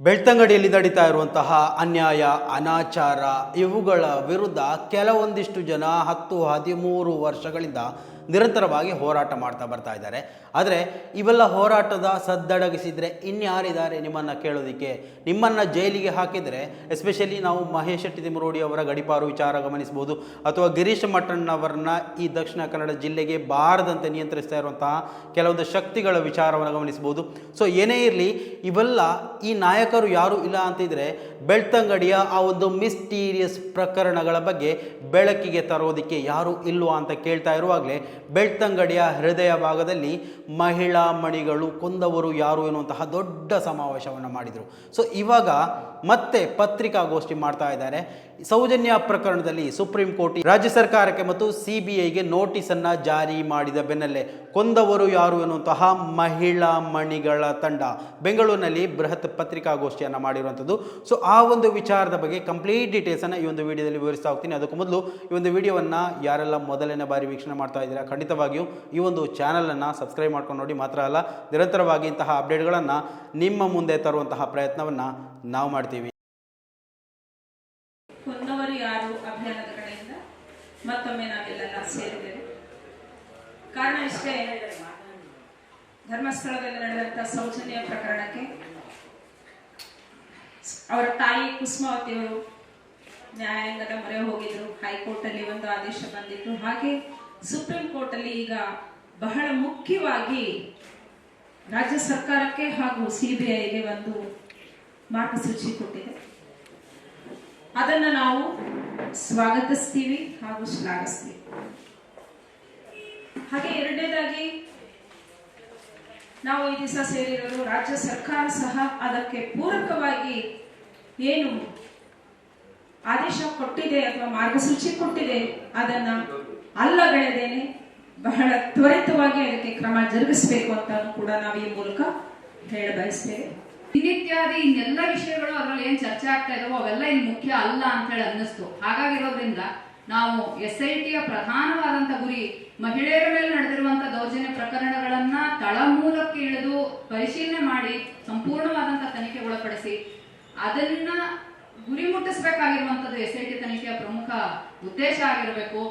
ಬೆಳ್ತಂಗಡಿಯಲ್ಲಿ ನಡೀತಾ ಇರುವಂತಹ ಅನ್ಯಾಯ, ಅನಾಚಾರ ಇವುಗಳ ವಿರುದ್ಧ ಕೆಲವೊಂದಿಷ್ಟು ಜನ 10-13 ವರ್ಷಗಳಿಂದ ನಿರಂತರವಾಗಿ ಹೋರಾಟ ಮಾಡ್ತಾ ಬರ್ತಾ ಇದ್ದಾರೆ. ಆದರೆ ಇವೆಲ್ಲ ಹೋರಾಟದ ಸದ್ದಡಗಿಸಿದರೆ ಇನ್ಯಾರಿದ್ದಾರೆ ನಿಮ್ಮನ್ನು ಕೇಳೋದಕ್ಕೆ? ನಿಮ್ಮನ್ನು ಜೈಲಿಗೆ ಹಾಕಿದರೆ, ಎಸ್ಪೆಷಲಿ ನಾವು ಮಹೇಶ್ ಶೆಟ್ಟಿ ತಿಮ್ಮರೋಡಿ ಅವರ ಗಡಿಪಾರು ವಿಚಾರ ಗಮನಿಸ್ಬೋದು, ಅಥವಾ ಗಿರೀಶ್ ಮಠಣ್ಣವರನ್ನ ಈ ದಕ್ಷಿಣ ಕನ್ನಡ ಜಿಲ್ಲೆಗೆ ಬಾರದಂತೆ ನಿಯಂತ್ರಿಸ್ತಾ ಇರುವಂತಹ ಕೆಲವೊಂದು ಶಕ್ತಿಗಳ ವಿಚಾರವನ್ನು ಗಮನಿಸ್ಬೋದು. ಸೊ ಏನೇ ಇರಲಿ, ಇವೆಲ್ಲ ಈ ನಾಯಕರು ಯಾರು ಇಲ್ಲ ಅಂತಿದ್ರೆ ಬೆಳ್ತಂಗಡಿಯ ಆ ಒಂದು ಮಿಸ್ಟೀರಿಯಸ್ ಪ್ರಕರಣಗಳ ಬಗ್ಗೆ ಬೆಳಕಿಗೆ ತರೋದಕ್ಕೆ ಯಾರು ಇಲ್ವಾ ಅಂತ ಕೇಳ್ತಾ ಇರುವಾಗಲೇ ಬೆಳ್ತಂಗಡಿಯ ಹೃದಯ ಭಾಗದಲ್ಲಿ ಮಹಿಳಾ ಮಣಿಗಳು ಕೊಂದವರು ಯಾರು ಎನ್ನುವಂತಹ ದೊಡ್ಡ ಸಮಾವೇಶವನ್ನು ಮಾಡಿದರು. ಸೊ ಇವಾಗ ಮತ್ತೆ ಪತ್ರಿಕಾಗೋಷ್ಠಿ ಮಾಡ್ತಾ ಇದ್ದಾರೆ. ಸೌಜನ್ಯ ಪ್ರಕರಣದಲ್ಲಿ ಸುಪ್ರೀಂ ಕೋರ್ಟ್ ರಾಜ್ಯ ಸರ್ಕಾರಕ್ಕೆ ಮತ್ತು CBIಗೆ ನೋಟಿಸನ್ನು ಜಾರಿ ಮಾಡಿದ ಬೆನ್ನಲ್ಲೇ ಕೊಂದವರು ಯಾರು ಎನ್ನುವಂತಹ ಮಹಿಳಾ ಮಣಿಗಳ ತಂಡ ಬೆಂಗಳೂರಿನಲ್ಲಿ ಬೃಹತ್ ಪತ್ರಿಕಾಗೋಷ್ಠಿಯನ್ನು ಮಾಡಿರುವಂಥದ್ದು. ಸೊ ಆ ಒಂದು ವಿಚಾರದ ಬಗ್ಗೆ ಕಂಪ್ಲೀಟ್ ಡೀಟೇಲ್ಸನ್ನು ಈ ಒಂದು ವಿಡಿಯೋದಲ್ಲಿ ವಿವರಿಸ್ತಾ ಹೋಗ್ತೀನಿ. ಅದಕ್ಕೂ ಮೊದಲು ಈ ಒಂದು ವಿಡಿಯೋವನ್ನು ಯಾರೆಲ್ಲ ಮೊದಲನೇ ಬಾರಿ ವೀಕ್ಷಣೆ ಮಾಡ್ತಾ ಇದ್ದೀರಾ, ಖಂಡಿತವಾಗಿಯೂ ಈ ಒಂದು ಚಾನಲನ್ನು ಸಬ್ಸ್ಕ್ರೈಬ್ ಮಾಡ್ಕೊಂಡು ನೋಡಿ. ಮಾತ್ರ ಅಲ್ಲ, ನಿರಂತರವಾಗಿ ಇಂತಹ ಅಪ್ಡೇಟ್ಗಳನ್ನು ನಿಮ್ಮ ಮುಂದೆ ತರುವಂತಹ ಪ್ರಯತ್ನವನ್ನು ನಾವು ಮಾಡ್ತೀವಿ. ಕೊಂದವರು ಯಾರು ಅಭಿಯಾನದ ಕಡೆಯಿಂದ ಮತ್ತೊಮ್ಮೆ ನಾವೆಲ್ಲ ಸೇರಿದ್ದೇವೆ. ಕಾರಣ ಇಷ್ಟೇ, ಧರ್ಮಸ್ಥಳದಲ್ಲಿ ನಡೆದಂತಹ ಸೌಜನ್ಯ ಪ್ರಕರಣಕ್ಕೆ ಅವರ ತಾಯಿ ಕುಸುಮಾವತಿಯವರು ನ್ಯಾಯಾಂಗದ ಮೊರೆ ಹೋಗಿದ್ರು. ಹೈಕೋರ್ಟ್ ಅಲ್ಲಿ ಒಂದು ಆದೇಶ ಬಂದಿತ್ತು. ಹಾಗೆ ಸುಪ್ರೀಂ ಕೋರ್ಟ್ ಅಲ್ಲಿ ಈಗ ಬಹಳ ಮುಖ್ಯವಾಗಿ ರಾಜ್ಯ ಸರ್ಕಾರಕ್ಕೆ ಹಾಗೂ CBIಗೆ ಒಂದು ಮಾರ್ಗಸೂಚಿ ಕೊಟ್ಟಿದೆ. ಅದನ್ನ ನಾವು ಸ್ವಾಗತಿಸ್ತೀವಿ ಹಾಗೂ ಶ್ಲಾಘಿಸ್ತೀವಿ. ಹಾಗೆ ಎರಡನೇದಾಗಿ, ನಾವು ಈ ದಿವಸ ಸೇರಿರೋದು ರಾಜ್ಯ ಸರ್ಕಾರ ಸಹ ಅದಕ್ಕೆ ಪೂರಕವಾಗಿ ಏನು ಆದೇಶ ಕೊಟ್ಟಿದೆ ಅಥವಾ ಮಾರ್ಗಸೂಚಿ ಕೊಟ್ಟಿದೆ ಅದನ್ನ ಅಲ್ಲಗಳೆದೇನೆ ಬಹಳ ತ್ವರಿತವಾಗಿ ಅದಕ್ಕೆ ಕ್ರಮ ಜರುಗಿಸಬೇಕು ಅಂತ ಕೂಡ ನಾವು ಈ ಮೂಲಕ ಹೇಳ ಬಯಸ್ತೇವೆ. ಇತ್ಯಾದಿ ಇನ್ನೆಲ್ಲ ವಿಷಯಗಳು ಅದರಲ್ಲಿ ಏನ್ ಚರ್ಚೆ ಆಗ್ತಾ ಇದಾವೋ ಅವೆಲ್ಲ ಇನ್ ಮುಖ್ಯ ಅಲ್ಲ ಅಂತ ಹೇಳಿ ಅನ್ನಿಸ್ತು. ಹಾಗಾಗಿರೋದ್ರಿಂದ ನಾವು SITಯ ಪ್ರಧಾನವಾದಂತ ಗುರಿ ಮಹಿಳೆಯರ ಮೇಲೆ ನಡೆದಿರುವಂತಹ ದೌರ್ಜನ್ಯ ಪ್ರಕರಣಗಳನ್ನ ತಳಮೂಲಕ್ಕೆ ಇಳಿದು ಪರಿಶೀಲನೆ ಮಾಡಿ ಸಂಪೂರ್ಣವಾದಂತ ತನಿಖೆ ಒಳಪಡಿಸಿ ಅದನ್ನ ಗುರಿ ಮುಟ್ಟಿಸಬೇಕಾಗಿರುವಂತದ್ದು SIT ತನಿಖೆಯ ಪ್ರಮುಖ ಉದ್ದೇಶ ಆಗಿರಬೇಕು.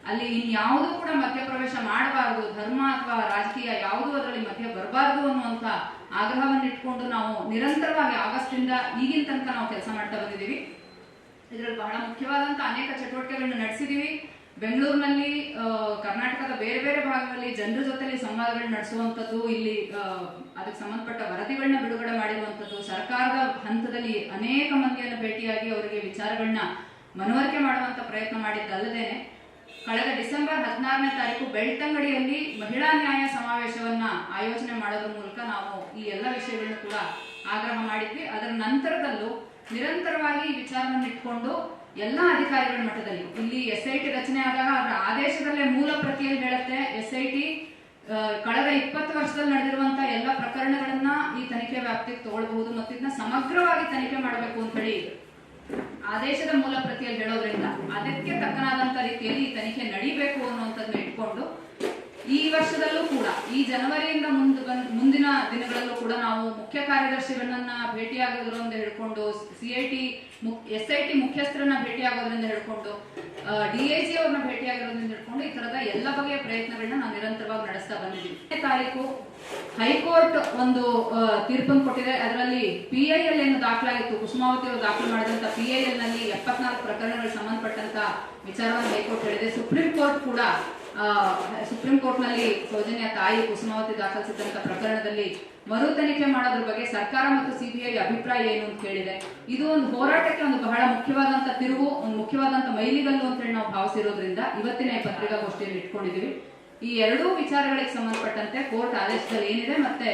ಅಲ್ಲಿ ಇನ್ಯಾವುದೂ ಕೂಡ ಮಧ್ಯಪ್ರವೇಶ ಮಾಡಬಾರದು, ಧರ್ಮ ಅಥವಾ ರಾಜಕೀಯ ಯಾವುದೂ ಅದರಲ್ಲಿ ಮಧ್ಯ ಬರಬಾರದು ಅನ್ನುವಂತ ಆಗ್ರಹವನ್ನು ಇಟ್ಕೊಂಡು ನಾವು ನಿರಂತರವಾಗಿ ಆಗಸ್ಟಿಂದ ಈಗಿನ ತನಕ ನಾವು ಕೆಲಸ ಮಾಡ್ತಾ ಬಂದಿದ್ದೀವಿ. ಇದರಲ್ಲಿ ಬಹಳ ಮುಖ್ಯವಾದಂತ ಅನೇಕ ಚಟುವಟಿಕೆಗಳನ್ನ ನಡೆಸಿದೀವಿ. ಬೆಂಗಳೂರಿನಲ್ಲಿ ಕರ್ನಾಟಕದ ಬೇರೆ ಬೇರೆ ಭಾಗಗಳಲ್ಲಿ ಜನರ ಜೊತೆಲಿ ಸಂವಾದಗಳನ್ನ ನಡೆಸುವಂಥದ್ದು, ಇಲ್ಲಿ ಅದಕ್ಕೆ ಸಂಬಂಧಪಟ್ಟ ವರದಿಗಳನ್ನ ಬಿಡುಗಡೆ ಮಾಡಿರುವಂಥದ್ದು, ಸರ್ಕಾರದ ಹಂತದಲ್ಲಿ ಅನೇಕ ಮಂದಿಯನ್ನು ಭೇಟಿಯಾಗಿ ಅವರಿಗೆ ವಿಚಾರಗಳನ್ನ ಮನವರಿಕೆ ಮಾಡುವಂತ ಪ್ರಯತ್ನ ಮಾಡಿದ್ದಲ್ಲದೇನೆ ಕಳೆದ ಡಿಸೆಂಬರ್ 16ನೇ ತಾರೀಕು ಬೆಳ್ತಂಗಡಿಯಲ್ಲಿ ಮಹಿಳಾ ನ್ಯಾಯ ಸಮಾವೇಶವನ್ನ ಆಯೋಜನೆ ಮಾಡೋದ್ರ ಮೂಲಕ ನಾವು ಈ ಎಲ್ಲ ವಿಷಯಗಳನ್ನು ಕೂಡ ಆಗ್ರಹ ಮಾಡಿದ್ವಿ. ಅದರ ನಂತರದಲ್ಲೂ ನಿರಂತರವಾಗಿ ಈ ವಿಚಾರವನ್ನು ಇಟ್ಕೊಂಡು ಎಲ್ಲಾ ಅಧಿಕಾರಿಗಳ ಮಟ್ಟದಲ್ಲಿ ಇಲ್ಲಿ SIT ರಚನೆ ಆದಾಗ ಅದರ ಆದೇಶದಲ್ಲೇ ಮೂಲ ಪ್ರತಿಯಲ್ಲಿ ಹೇಳುತ್ತೆ, SIT ಕಳೆದ 20 ವರ್ಷದಲ್ಲಿ ನಡೆದಿರುವಂತಹ ಎಲ್ಲ ಪ್ರಕರಣಗಳನ್ನ ಈ ತನಿಖೆ ವ್ಯಾಪ್ತಿಗೆ ತಗೊಳ್ಬಹುದು ಮತ್ತು ಇದನ್ನ ಸಮಗ್ರವಾಗಿ ತನಿಖೆ ಮಾಡಬೇಕು ಅಂತ ಹೇಳಿ ಆದೇಶದ ಮೂಲ ಪ್ರತಿಯಲ್ಲಿ ಹೇಳೋದ್ರಿಂದ ಅದಕ್ಕೆ ತಕ್ಕನಾದಂತ ರೀತಿಯಲ್ಲಿ ಈ ತನಿಖೆ ನಡೀಬೇಕು ಅನ್ನುವಂಥದ್ದನ್ನ ಇಟ್ಕೊಂಡು ಈ ವರ್ಷದಲ್ಲೂ ಕೂಡ ಈ ಜನವರಿಯಿಂದ ಮುಂದಿನ ದಿನಗಳಲ್ಲೂ ಕೂಡ ನಾವು ಮುಖ್ಯ ಕಾರ್ಯದರ್ಶಿಗಳನ್ನ ಭೇಟಿಯಾಗೋದ್ರಿಂದ ಹಿಡ್ಕೊಂಡು SIT ಮುಖ್ಯಸ್ಥರನ್ನ ಭೇಟಿಯಾಗೋದ್ರಿಂದ ಹಿಡ್ಕೊಂಡು DIG ಅವ್ರನ್ನ ಭೇಟಿಯಾಗಿರೋದ್ರಿಂದ ಹಿಡ್ಕೊಂಡು ಈ ತರದ ಎಲ್ಲ ಬಗೆಯ ಪ್ರಯತ್ನಗಳನ್ನ ನಾವು ನಿರಂತರವಾಗಿ ನಡೆಸ್ತಾ ಬಂದಿದ್ದೀವಿ. ತಾರೀಕು ಹೈಕೋರ್ಟ್ ಒಂದು ತೀರ್ಪನ್ನು ಕೊಟ್ಟಿದೆ. ಅದರಲ್ಲಿ PIL ಏನು ದಾಖಲಾಗಿತ್ತು, ಕುಸುಮಾವತಿ ಅವರು ದಾಖಲು ಮಾಡಿದಂತ PIL ನಲ್ಲಿ 74 ಪ್ರಕರಣಗಳಿಗೆ ಸಂಬಂಧಪಟ್ಟಂತ ವಿಚಾರವನ್ನು ಹೈಕೋರ್ಟ್ ಹೇಳಿದೆ. ಸುಪ್ರೀಂ ಕೋರ್ಟ್ ನಲ್ಲಿ ಸೌಜನ್ಯ ತಾಯಿ ಕುಸುಮಾವತಿ ದಾಖಲಿಸಿದಂತ ಪ್ರಕರಣದಲ್ಲಿ ಮರು ತನಿಖೆ ಮಾಡೋದ್ರ ಬಗ್ಗೆ ಸರ್ಕಾರ ಮತ್ತು CBI ಅಭಿಪ್ರಾಯ ಏನು ಅಂತ ಕೇಳಿದೆ. ಇದು ಒಂದು ಹೋರಾಟಕ್ಕೆ ಒಂದು ಬಹಳ ಮುಖ್ಯವಾದಂತ ತಿರುವು, ಒಂದು ಮುಖ್ಯವಾದಂತ ಮೈಲಿಗಲ್ಲು ಅಂತ ಹೇಳಿ ನಾವು ಭಾವಿಸಿರೋದ್ರಿಂದ ಇವತ್ತಿನ ಈ ಪತ್ರಿಕಾಗೋಷ್ಠಿಯಲ್ಲಿ ಇಟ್ಕೊಂಡಿದ್ದೀವಿ. ಈ ಎರಡೂ ವಿಚಾರಗಳಿಗೆ ಸಂಬಂಧಪಟ್ಟಂತೆ ಕೋರ್ಟ್ ಆದೇಶದಲ್ಲಿ ಏನಿದೆ ಮತ್ತೆ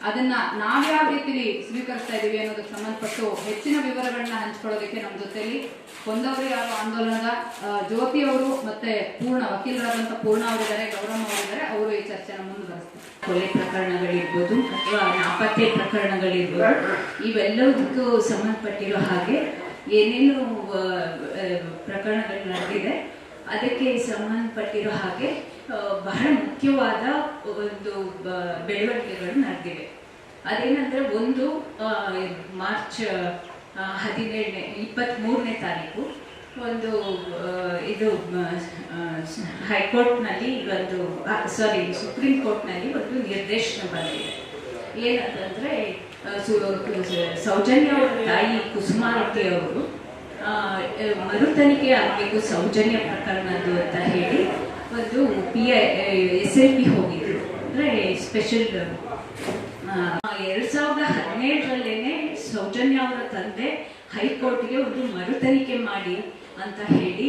ಅದನ್ನ ನಾವ್ಯಾವ ರೀತಿಯಲ್ಲಿ ಸ್ವೀಕರಿಸ್ತಾ ಇದೀವಿ ಅನ್ನೋದಕ್ಕೆ ಸಂಬಂಧಪಟ್ಟು ಹೆಚ್ಚಿನ ವಿವರಗಳನ್ನ ಹಂಚ್ಕೊಳ್ಳೋದಕ್ಕೆ ನಮ್ಮ ಜೊತೆಲಿ ಕೊಂದವರು ಯಾರು ಆಂದೋಲನದ ಜ್ಯೋತಿ ಅವರು ಮತ್ತೆ ವಕೀಲರಾದಂತ ಪೂರ್ಣ ಅವರಿದ್ದಾರೆ, ಗೌರಮ್ಮ ಅವರಿದ್ದಾರೆ. ಅವರು ಈ ಚರ್ಚೆನ ಮುಂದುವರೆಸ್ತಾರೆ. ಕೊಲೆ ಪ್ರಕರಣಗಳಿರ್ಬೋದು ಅಥವಾ ನಾಪತ್ತೆ ಪ್ರಕರಣಗಳಿರ್ಬೋದು, ಇವೆಲ್ಲದಕ್ಕೂ ಸಂಬಂಧಪಟ್ಟಿರೋ ಹಾಗೆ ಏನೇನು ಪ್ರಕರಣಗಳು ನಡೆದಿದೆ ಅದಕ್ಕೆ ಸಂಬಂಧಪಟ್ಟಿರೋ ಹಾಗೆ ಬಹಳ ಮುಖ್ಯವಾದ ಒಂದು ಬೆಳವಣಿಗೆಗಳು ನಡೆದಿವೆ. ಅದೇನಂದ್ರೆ ಒಂದು ಮಾರ್ಚ್ 23ನೇ ತಾರೀಕು ಒಂದು ಇದು ಹೈಕೋರ್ಟ್ನಲ್ಲಿ ಒಂದು ಸುಪ್ರೀಂ ಕೋರ್ಟ್ನಲ್ಲಿ ಒಂದು ನಿರ್ದೇಶನ ಬಂದಿದೆ. ಏನಂತಂದ್ರೆ ಸೌಜನ್ಯ ಅವರ ತಾಯಿ ಕುಸುಮಾವತಿ ಅವರು ಮರುತನಿಖೆ ಆಗಬೇಕು ಸೌಜನ್ಯ ಪ್ರಕರಣದ್ದು ಅಂತ ಹೇಳಿ ಒಂದು SIP ಹೋಗಿದ್ರು. ಅಂದ್ರೆ ಸ್ಪೆಷಲ್ 2017ರಲ್ಲೇನೆ ಸೌಜನ್ಯ ಅವರ ತಂದೆ ಹೈಕೋರ್ಟ್ಗೆ ಒಂದು ಮರುತನಿಖೆ ಮಾಡಿ ಅಂತ ಹೇಳಿ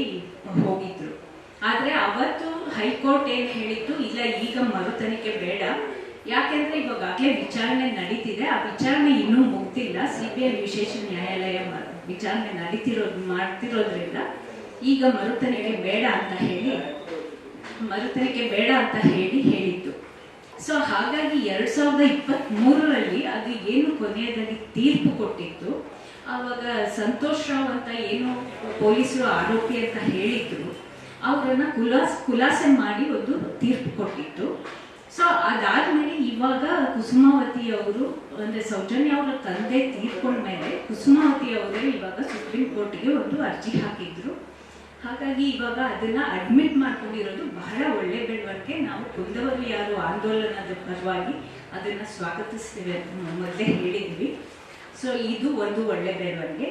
ಹೋಗಿದ್ರು. ಆದ್ರೆ ಅವತ್ತು ಹೈಕೋರ್ಟ್ ಏನ್ ಹೇಳಿತ್ತು, ಇಲ್ಲ ಈಗ ಮರುತನಿಖೆ ಬೇಡ, ಯಾಕೆಂದ್ರೆ ಇವಾಗಲೇ ವಿಚಾರಣೆ ನಡೀತಿದೆ, ಆ ವಿಚಾರಣೆ ಇನ್ನೂ ಮುಗ್ದಿಲ್ಲ, CBI ವಿಶೇಷ ನ್ಯಾಯಾಲಯ ವಿಚಾರಣೆ ಮಾಡ್ತಿರೋದ್ರಿಂದ ಈಗ ಮರುತನಿಖೆ ಬೇಡ ಅಂತ ಹೇಳಿ ಹೇಳಿತ್ತು. ಸೊ ಹಾಗಾಗಿ 2023ರಲ್ಲಿ ಅದು ಏನು ಕೊನೆಯದಲ್ಲಿ ತೀರ್ಪು ಕೊಟ್ಟಿತ್ತು, ಆವಾಗ ಸಂತೋಷ್ ರಾವ್ ಅಂತ ಏನು ಪೊಲೀಸರು ಆರೋಪಿ ಅಂತ ಹೇಳಿದ್ರು, ಅವರನ್ನ ಖುಲಾಸೆ ಮಾಡಿ ಒಂದು ತೀರ್ಪು ಕೊಟ್ಟಿತ್ತು. ಸೊ ಅದಾದ್ಮೇಲೆ ಇವಾಗ ಕುಸುಮಾವತಿ ಅವರು ಅಂದ್ರೆ ಸೌಜನ್ಯ ಅವರ ತಂದೆ ತೀರ್ಕೊಂಡ್ಮೇಲೆ ಕುಸುಮಾವತಿ ಅವರೇ ಇವಾಗ ಸುಪ್ರೀಂ ಕೋರ್ಟ್ಗೆ ಒಂದು ಅರ್ಜಿ ಹಾಕಿದ್ರು. ಹಾಗಾಗಿ ಇವಾಗ ಅದನ್ನ ಅಡ್ಮಿಟ್ ಮಾಡ್ಕೊಂಡಿರೋದು ಬಹಳ ಒಳ್ಳೆ ಬೆಳವಣಿಗೆ. ನಾವು ಕುಂದವರು ಯಾರು ಆಂದೋಲನದ ಪರವಾಗಿ ಅದನ್ನ ಸ್ವಾಗತಿಸ್ತೇವೆ, ಮೊದಲೇ ಹೇಳಿದ್ವಿ. ಸೊ ಇದು ಒಂದು ಒಳ್ಳೆ ಬೆಳವಣಿಗೆ.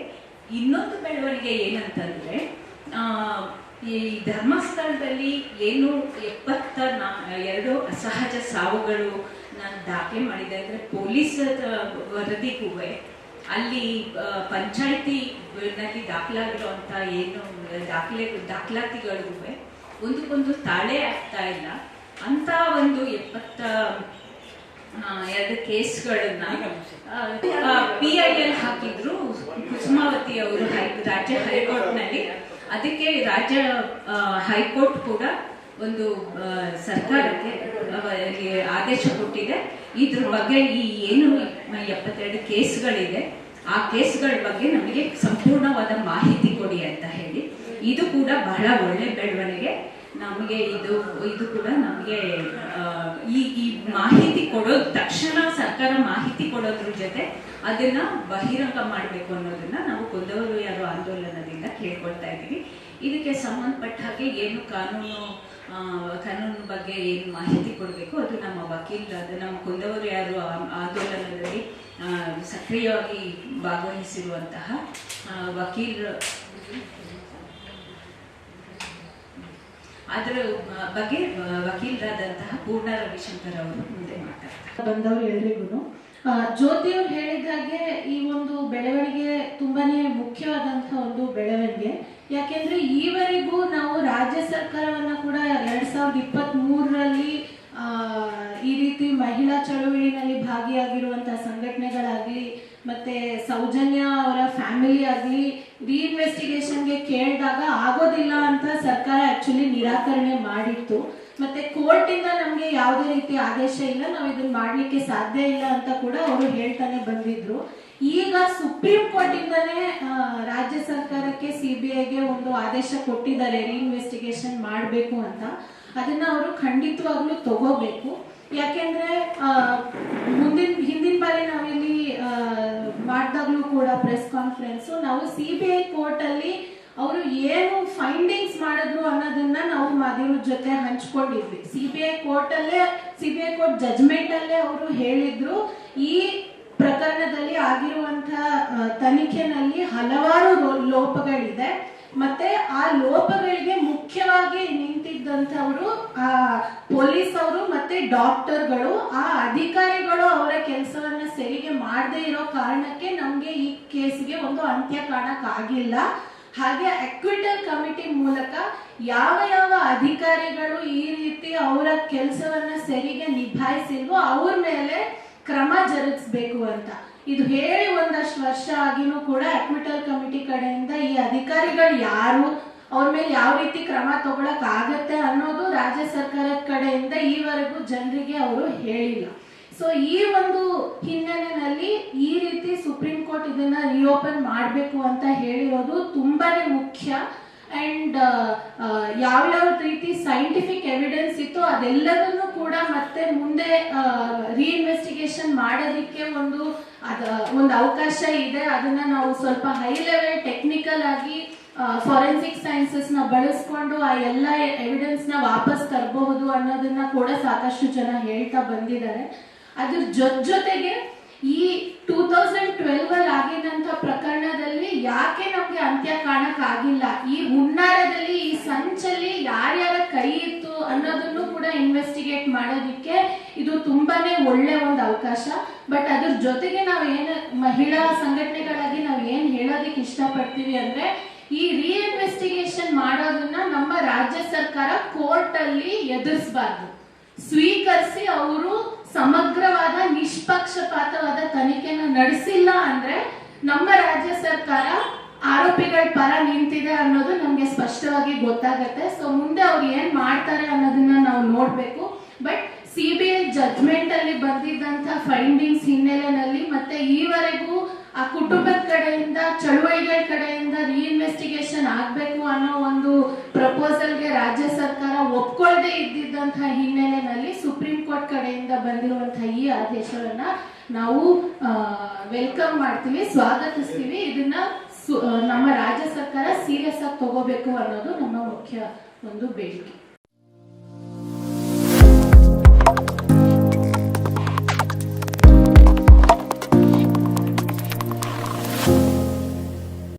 ಇನ್ನೊಂದು ಬೆಳವಣಿಗೆ ಏನಂತಂದ್ರೆ ಈ ಧರ್ಮಸ್ಥಳದಲ್ಲಿ ಏನು 72 ಅಸಹಜ ಸಾವುಗಳು ನಾನು ದಾಖಲೆ ಮಾಡಿದೆ. ಅಂದ್ರೆ ಪೊಲೀಸ್ ವರದಿಗೂ ಅಲ್ಲಿ ಪಂಚಾಯಿತಿನಲ್ಲಿ ದಾಖಲಾಗಿರುವಂತ ಏನು ದಾಖಲಾತಿಗಳಿಗೂ ಒಂದಕ್ಕೊಂದು ತಾಳೆ ಆಗ್ತಾ ಇಲ್ಲ ಅಂತ ಒಂದು 72 ಕೇಸ್ಗಳನ್ನ PIL ಹಾಕಿದ್ರು ಕುಸುಮಾವತಿ ಅವರು ರಾಜ್ಯ ಹೈಕೋರ್ಟ್ನಲ್ಲಿ. ಅದಕ್ಕೆ ರಾಜ್ಯ ಹೈಕೋರ್ಟ್ ಕೂಡ ಒಂದು ಸರ್ಕಾರಕ್ಕೆ ಆದೇಶ ಕೊಟ್ಟಿದೆ. ಇದ್ರ ಬಗ್ಗೆ ಈ ಏನು 72 ಕೇಸ್ಗಳಿದೆ ಆ ಕೇಸ್ಗಳ ಬಗ್ಗೆ ನಮಗೆ ಸಂಪೂರ್ಣವಾದ ಮಾಹಿತಿ ಕೊಡಿ ಅಂತ ಹೇಳಿ. ಇದು ಕೂಡ ಬಹಳ ಒಳ್ಳೆ ಬೆಳವಣಿಗೆ. ನಮಗೆ ಇದು ಕೂಡ ನಮಗೆ ಈ ಮಾಹಿತಿ ಕೊಡೋದು, ತಕ್ಷಣ ಸರ್ಕಾರ ಮಾಹಿತಿ ಕೊಡೋದ್ರ ಜೊತೆ ಅದನ್ನ ಬಹಿರಂಗ ಮಾಡಬೇಕು ಅನ್ನೋದನ್ನ ನಾವು ಕುಂದವರು ಯಾರು ಆಂದೋಲನದಿಂದ ಕೇಳ್ಕೊಳ್ತಾ ಇದ್ದೀವಿ. ಇದಕ್ಕೆ ಸಂಬಂಧಪಟ್ಟ ಹಾಗೆ ಏನು ಕಾನೂನು ಬಗ್ಗೆ ಏನು ಮಾಹಿತಿ ಕೊಡಬೇಕು ಅದು ನಮ್ಮ ವಕೀಲರಾದ ನಮ್ಮ ಕುಂದವರು ಯಾರು ಆಂದೋಲನದಲ್ಲಿ ಸಕ್ರಿಯವಾಗಿ ಭಾಗವಹಿಸಿರುವಂತಹ ಅದರ ಬಗ್ಗೆ ವಕೀಲರಾದಂತಹ ಪೂರ್ಣ ರವಿಶಂಕರ್ ಅವರು ಮುಂದೆ ಮಾತಾಡ್ತಾರೆ. ಬಂದವರು ಎಲ್ರಿಗೂ ಜ್ಯೋತಿ ಅವರು ಹೇಳಿದ ಹಾಗೆ ಈ ಒಂದು ಬೆಳವಣಿಗೆ ತುಂಬಾನೇ ಮುಖ್ಯವಾದಂತಹ ಒಂದು ಬೆಳವಣಿಗೆ. ಯಾಕೆಂದ್ರೆ ಈವರೆಗೂ ನಾವು ರಾಜ್ಯ ಸರ್ಕಾರವನ್ನ ಕೂಡ 2023ರಲ್ಲಿ ಈ ರೀತಿ ಮಹಿಳಾ ಚಳುವಳಿನಲ್ಲಿ ಭಾಗಿಯಾಗಿರುವಂತಹ ಸಂಘಟನೆಗಳಾಗ್ಲಿ ಮತ್ತೆ ಸೌಜನ್ಯ ಅವರ ಫ್ಯಾಮಿಲಿ ಆಗ್ಲಿ ರೀಇನ್ವೆಸ್ಟಿಗೇಷನ್ಗೆ ಕೇಳಿದಾಗ ಆಗೋದಿಲ್ಲ ಅಂತ ಸರ್ಕಾರ ಆಕ್ಚುಲಿ ನಿರಾಕರಣೆ ಮಾಡಿತ್ತು. ಮತ್ತೆ ಕೋರ್ಟ್ ಇಂದ ನಮ್ಗೆ ಯಾವುದೇ ರೀತಿ ಆದೇಶ ಇಲ್ಲ, ನಾವು ಇದನ್ನ ಮಾಡ್ಲಿಕ್ಕೆ ಸಾಧ್ಯ ಇಲ್ಲ ಅಂತ ಕೂಡ ಅವರು ಹೇಳ್ತಾನೆ ಬಂದಿದ್ರು. ಈಗ ಸುಪ್ರೀಂ ಕೋರ್ಟ್ ಇಂದಾನೆ ರಾಜ್ಯ ಸರ್ಕಾರಕ್ಕೆ CBIಗೆ ಒಂದು ಆದೇಶ ಕೊಟ್ಟಿದ್ದಾರೆ ರೀಇನ್ವೆಸ್ಟಿಗೇಷನ್ ಮಾಡಬೇಕು ಅಂತ. ಅದನ್ನ ಅವರು ಖಂಡಿತವಾಗ್ಲೂ ತಗೋಬೇಕು. ಯಾಕೆಂದ್ರೆ ಹಿಂದಿನ ಬಾರಿ ನಾವಿಲ್ಲಿ ಮಾಡಿದಾಗ್ಲೂ ಕೂಡ ಪ್ರೆಸ್ ಕಾನ್ಫರೆನ್ಸ್ ನಾವು CBI ಕೋರ್ಟ್ ಅಲ್ಲಿ ಅವರು ಏನು ಫೈಂಡಿಂಗ್ಸ್ ಮಾಡಿದ್ರು ಅನ್ನೋದನ್ನ ನಾವು ಮಾಧ್ಯಮದ ಜೊತೆ ಹಂಚ್ಕೊಂಡಿದ್ವಿ. CBI ಕೋರ್ಟ್ ಜಜ್ಮೆಂಟ್ ಅಲ್ಲೇ ಅವರು ಹೇಳಿದ್ರು, ಈ ಪ್ರಕರಣದಲ್ಲಿ ಆಗಿರುವಂತಹ ತನಿಖೆನಲ್ಲಿ ಹಲವಾರು ಲೋಪಗಳಿದೆ, ಮತ್ತೆ ಆ ಲೋಪಗಳಿಗೆ ಮುಖ್ಯವಾಗಿ ನಿಂತಿದ್ದಂಥವರು ಪೊಲೀಸ್ ಅವರು ಮತ್ತೆ ಡಾಕ್ಟರ್ಗಳು, ಆ ಅಧಿಕಾರಿಗಳು ಅವರ ಕೆಲಸವನ್ನ ಸರಿಗೆ ಮಾಡದೇ ಇರೋ ಕಾರಣಕ್ಕೆ ನಮ್ಗೆ ಈ ಕೇಸ್ಗೆ ಒಂದು ಅಂತ್ಯ ಕಾಣಕ್ ಆಗಿಲ್ಲ. ಹಾಗೆ ಅಕ್ವಿಟಲ್ ಕಮಿಟಿ ಮೂಲಕ ಯಾವ ಯಾವ ಅಧಿಕಾರಿಗಳು ಈ ರೀತಿ ಅವರ ಕೆಲಸವನ್ನ ಸರಿಗೆ ನಿಭಾಯಿಸಿಲ್ವೋ ಅವ್ರ ಮೇಲೆ ಕ್ರಮ ಜರುಗಿಸಬೇಕು ಅಂತ ಇದು ಹೇಳಿ ಒಂದಷ್ಟು ವರ್ಷ ಆಗಿನೂ ಕೂಡ ಅಕ್ವಿಟಲ್ ಕಮಿಟಿ ಕಡೆಯಿಂದ ಈ ಅಧಿಕಾರಿಗಳು ಯಾರು, ಅವ್ರ ಮೇಲೆ ಯಾವ ರೀತಿ ಕ್ರಮ ತಗೊಳಕ್ ಆಗತ್ತೆ ಅನ್ನೋದು ರಾಜ್ಯ ಸರ್ಕಾರದ ಕಡೆಯಿಂದ ಈವರೆಗೂ ಜನರಿಗೆ ಅವರು ಹೇಳಿಲ್ಲ. ಸೊ ಈ ಒಂದು ಹಿನ್ನೆಲೆಯಲ್ಲಿ ಈ ರೀತಿ ಸುಪ್ರೀಂ ಕೋರ್ಟ್ ಇದನ್ನ ರಿಓಪನ್ ಮಾಡಬೇಕು ಅಂತ ಹೇಳಿರೋದು ತುಂಬಾನೇ ಮುಖ್ಯ. ಅಂಡ್ ಯಾವ್ಯಾವ ರೀತಿ ಸೈಂಟಿಫಿಕ್ ಎವಿಡೆನ್ಸ್ ಇತ್ತು ಅದೆಲ್ಲದನ್ನು ಕೂಡ ಮತ್ತೆ ಮುಂದೆ ರೀಇನ್ವೆಸ್ಟಿಗೇಷನ್ ಮಾಡೋದಕ್ಕೆ ಒಂದು ಅವಕಾಶ ಇದೆ. ಅದನ್ನ ನಾವು ಸ್ವಲ್ಪ ಹೈ ಲೆವೆಲ್ ಟೆಕ್ನಿಕಲ್ ಆಗಿ ಫಾರೆನ್ಸಿಕ್ ಸೈನ್ಸಸ್ ನ ಬಳಸ್ಕೊಂಡು ಆ ಎಲ್ಲ ಎವಿಡೆನ್ಸ್ ನ ವಾಪಸ್ ತರಬಹುದು ಅನ್ನೋದನ್ನ ಕೂಡ ಸಾಕಷ್ಟು ಜನ ಹೇಳ್ತಾ ಬಂದಿದ್ದಾರೆ. ಅದ್ರ ಜೊತೆಗೆ ಈ 2012 ಅಲ್ಲಿ ಆಗಿದಂತ ಪ್ರಕರಣದಲ್ಲಿ ಯಾಕೆ ನಮ್ಗೆ ಅಂತ್ಯ ಕಾಣಕ್ ಆಗಿಲ್ಲ, ಈ ಹುನ್ನಾರದಲ್ಲಿ ಈ ಸಂಚಲ್ಲಿ ಯಾರ್ಯಾರ ಕೈ ಇತ್ತು ಅನ್ನೋದನ್ನು ಕೂಡ ಇನ್ವೆಸ್ಟಿಗೇಟ್ ಮಾಡೋದಿಕ್ಕೆ ಇದು ತುಂಬಾನೇ ಒಳ್ಳೆ ಒಂದು ಅವಕಾಶ. ಬಟ್ ಅದ್ರ ಜೊತೆಗೆ ನಾವ್ ಮಹಿಳಾ ಸಂಘಟನೆಗಳಾಗಿ ನಾವ್ ಏನ್ ಹೇಳೋದಿಕ್ಕೆ ಇಷ್ಟಪಡ್ತೀವಿ ಅಂದ್ರೆ, ಈ ರೀಇನ್ವೆಸ್ಟಿಗೇಷನ್ ಮಾಡೋದನ್ನ ನಮ್ಮ ರಾಜ್ಯ ಸರ್ಕಾರ ಕೋರ್ಟ್ ಅಲ್ಲಿ ಎದುರಿಸಬಾರ್ದು, ಸ್ವೀಕರಿಸಿ ಅವರು ಸಮಗ್ರವಾದ ನಿಷ್ಪಕ್ಷಪಾತವಾದ ತನಿಖೆನ ನಡೆಸಿಲ್ಲ ಅಂದ್ರೆ ನಮ್ಮ ರಾಜ್ಯ ಸರ್ಕಾರ ಆರೋಪಿಗಳ ಪರ ನಿಂತಿದೆ ಅನ್ನೋದು ನಮ್ಗೆ ಸ್ಪಷ್ಟವಾಗಿ ಗೊತ್ತಾಗತ್ತೆ. ಸೊ ಮುಂದೆ ಅವ್ರು ಏನ್ ಮಾಡ್ತಾರೆ ಅನ್ನೋದನ್ನ ನಾವು ನೋಡ್ಬೇಕು. ಬಟ್ ಸಿಬಿಐ ಜಡ್ಜ್ಮೆಂಟ್ ಅಲ್ಲಿ ಬಂದಿದ್ದಂತ ಫೈಂಡಿಂಗ್ಸ್ ಹಿನ್ನೆಲೆಯಲ್ಲಿ ಮತ್ತೆ ಈವರೆಗೂ ಆ ಕುಟುಂಬದ ಕಡೆಯಿಂದ ಚಳುವಳಿಗಳ ಕಡೆಯಿಂದ ರೀಇನ್ವೆಸ್ಟಿಗೇಷನ್ ಆಗ್ಬೇಕು ಅನ್ನೋ ಒಂದು ಪ್ರಪೋಸಲ್ಗೆ ರಾಜ್ಯ ಸರ್ಕಾರ ಒಪ್ಕೊಳ್ಳದೆ ಇದ್ದಿದ್ದಂತಹ ಹಿನ್ನೆಲೆಯಲ್ಲಿ ಸುಪ್ರೀಂ ಕೋರ್ಟ್ ಕಡೆಯಿಂದ ಬಂದಿರುವಂತಹ ಈ ಆದೇಶವನ್ನ ನಾವು ವೆಲ್ಕಮ್ ಮಾಡ್ತೀವಿ, ಸ್ವಾಗತಿಸ್ತೀವಿ. ಇದನ್ನ ನಮ್ಮ ರಾಜ್ಯ ಸರ್ಕಾರ ಸೀರಿಯಸ್ ಆಗಿ ತಗೋಬೇಕು ಅನ್ನೋದು ನಮ್ಮ ಮುಖ್ಯ ಒಂದು ಬೇಡಿಕೆ.